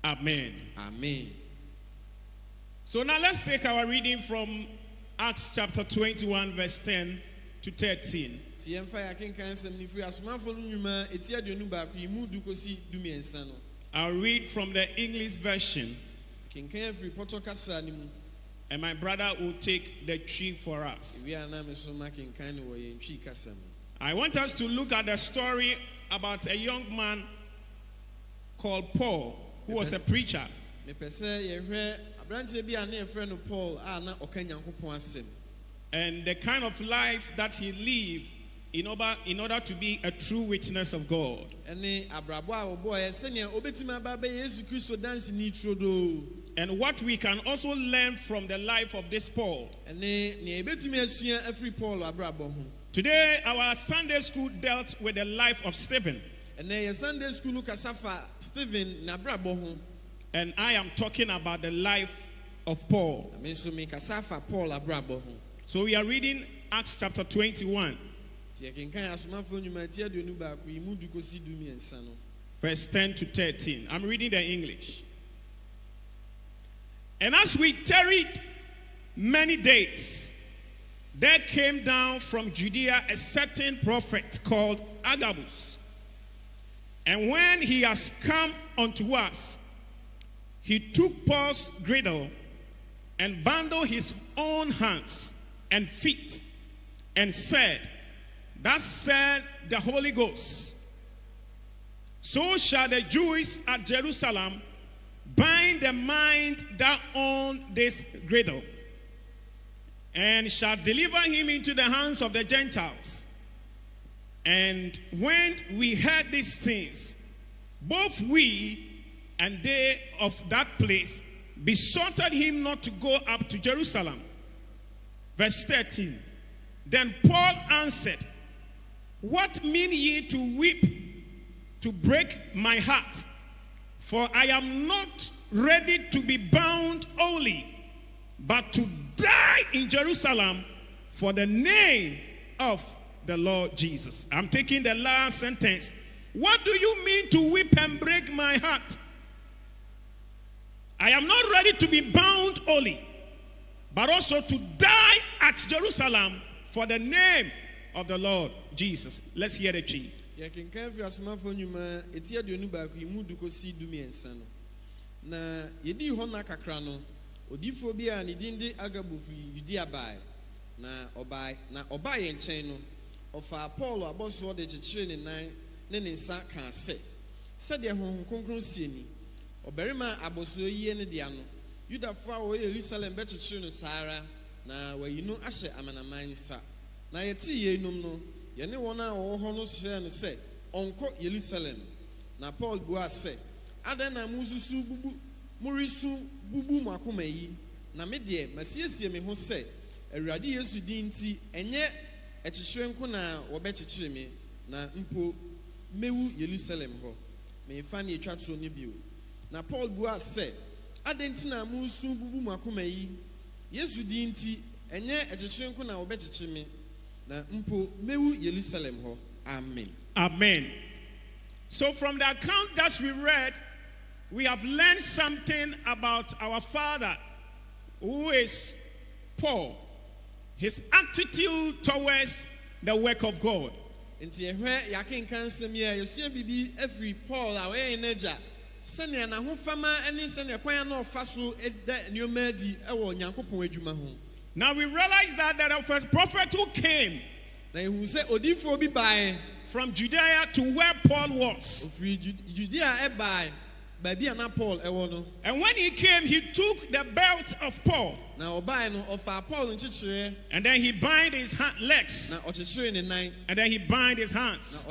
Amen. Amen. So now let's take our reading from Acts chapter 21, verse 10 to 13. I'll read from the English version, and my brother will take the tree for us. I want us to look at the story about a young man called Paul, who was a preacher. And the kind of life that he lived in order to be a true witness of God. And what we can also learn from the life of this Paul. Today, our Sunday school dealt with the life of Stephen. And I am talking about the life of Paul. So we are reading Acts chapter 21. Verse 10 to 13. I'm reading the English. And as we tarried many days, there came down from Judea a certain prophet called Agabus. And when he has come unto us, he took Paul's girdle and bundled his own hands and feet and said, Thus said the Holy Ghost, so shall the Jews at Jerusalem bind the mind that own this girdle, and shall deliver him into the hands of the Gentiles. And when we heard these things, both we and they of that place besought him not to go up to Jerusalem. Verse 13. Then Paul answered, What mean ye to weep, to break my heart? For I am not ready to be bound only, but to die in Jerusalem for the name of the Lord Jesus. I'm taking the last sentence. What do you mean to weep and break my heart? I am not ready to be bound only, but also to die at Jerusalem for the name of the Lord Jesus. Let's hear the tree. Na yedi ho na kakra no odifo bi a ne din de Agabus Judea bai na oba ye nchen no ofa Paul aboso de kyekire ne nan ne ne nsa ka se de honhom konkron sie ni obarima aboso yie ne de ano Yudafo a wo Jerusalem be kyekire no sara na wayinu ahye amanaman sa na yeti ye num no ye ne wona wo ho no hye no se onko Jerusalem na Paul bua se Adana mususu bubu murisu bubu makoma yi na me de masiesie me ho se Awurade Yesu din nti enye ekyekire nko na wo be kyekire me na mpo mewu Jerusalem ho me fa na etwa to ne bio na Paul bua se adenti na musu bubu makoma yi Yesu din nti enye ekyekire nko na wo be kyekire me na mpo mewu Jerusalem ho. Amen. Amen. So from the account that we read, we have learned something about our father, who is Paul, his attitude towards the work of God. Now we realize that there was a prophet who came from Judea to where Paul was. And when he came, he took the belt of Paul. And then he bind his legs. And then he bind his hands.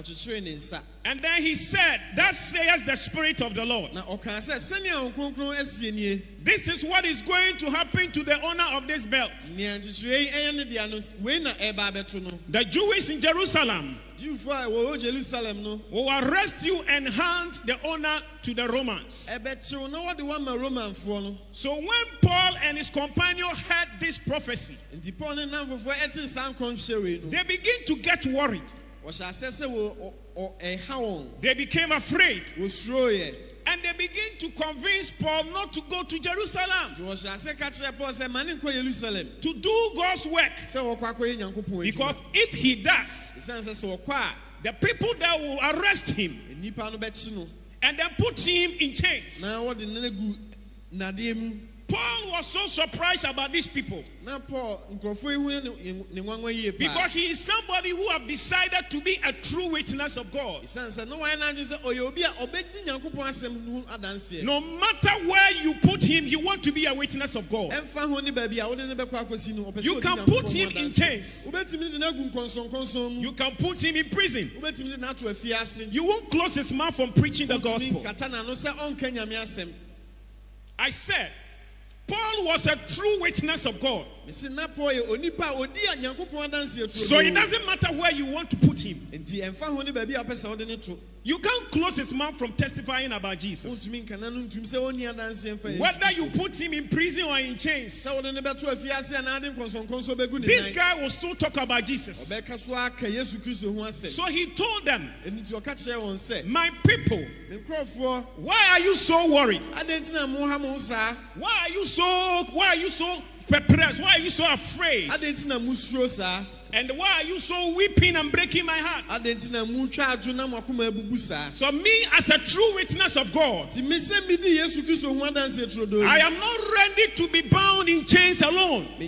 And then he said, Thus says the Spirit of the Lord. This is what is going to happen to the owner of this belt. The Jews in Jerusalem will arrest you and hand the owner to the Romans. So when Paul and his companion heard this prophecy, they begin to get worried. They became afraid. And they begin to convince Paul not to go to Jerusalem to do God's work. Because if he does, the people that will arrest him and then put him in chains. Paul was so surprised about these people because he is somebody who have decided to be a true witness of God. No matter where you put him, you want to be a witness of God. You can put him in chains. You can put him in prison. You won't close his mouth from preaching the gospel. I said, Paul was a true witness of God. So it doesn't matter where you want to put him. You can't close his mouth from testifying about Jesus. Whether you put him in prison or in chains, this guy will still talk about Jesus. So he told them, my people, why are you so worried? Why are you so perplexed? Why are you so afraid? And why are you so weeping and breaking my heart? So me as a true witness of God, I am not ready to be bound in chains alone. I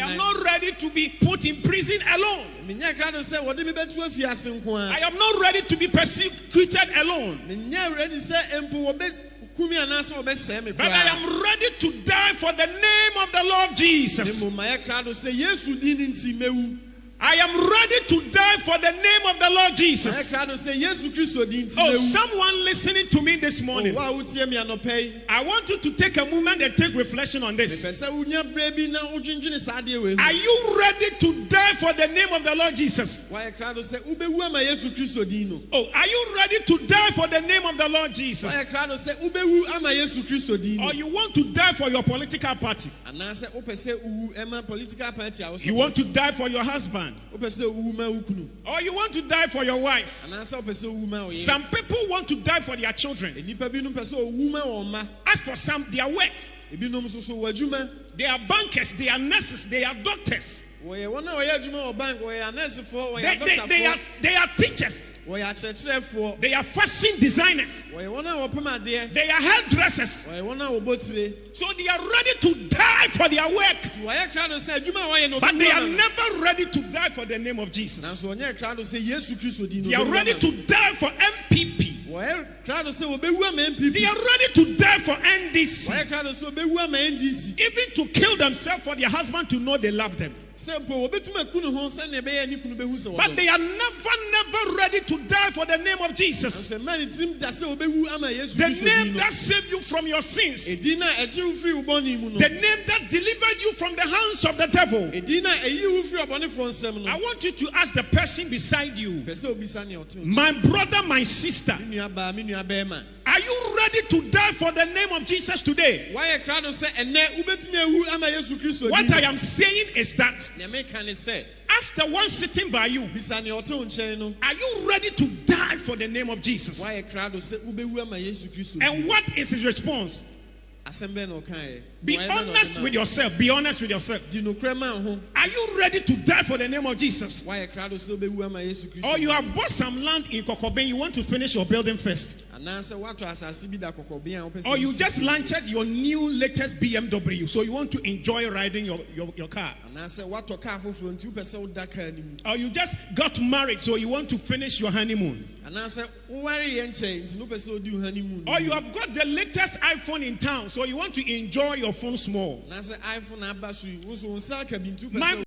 am not ready to be put in prison alone. I am not ready to be persecuted alone. But I am ready to die for the name of the Lord Jesus. I am ready to die for the name of the Lord Jesus. Oh, someone listening to me this morning, I want you to take a moment and take reflection on this. Are you ready to die for the name of the Lord Jesus? Oh, are you ready to die for the name of the Lord Jesus? Or you want to die for your political party? You want to die for your husband? Or you want to die for your wife? Some people want to die for their children. As for some, their work. They are bankers, they are nurses, they are doctors. They are teachers. They are fashion designers. They are hairdressers. So they are ready to die for their work. But they are never ready to die for the name of Jesus. They are ready to die for MPP. They are ready to die for NDC. Even to kill themselves for their husband to know they love them. But they are never ready to die for the name of Jesus. The name that saved you from your sins. The name that delivered you from the hands of the devil. I want you to ask the person beside you, my brother, my sister, are you ready to die for the name of Jesus today? What I am saying is that, ask the one sitting by you, are you ready to die for the name of Jesus? And what is his response? Be honest with yourself. Be honest with yourself. Are you ready to die for the name of Jesus? Or you have bought some land in Kokoben, you want to finish your building first? Or you just launched your new latest BMW, so you want to enjoy riding your car? Or you just got married, so you want to finish your honeymoon? Or you have got the latest iPhone in town, so you want to enjoy your phone small?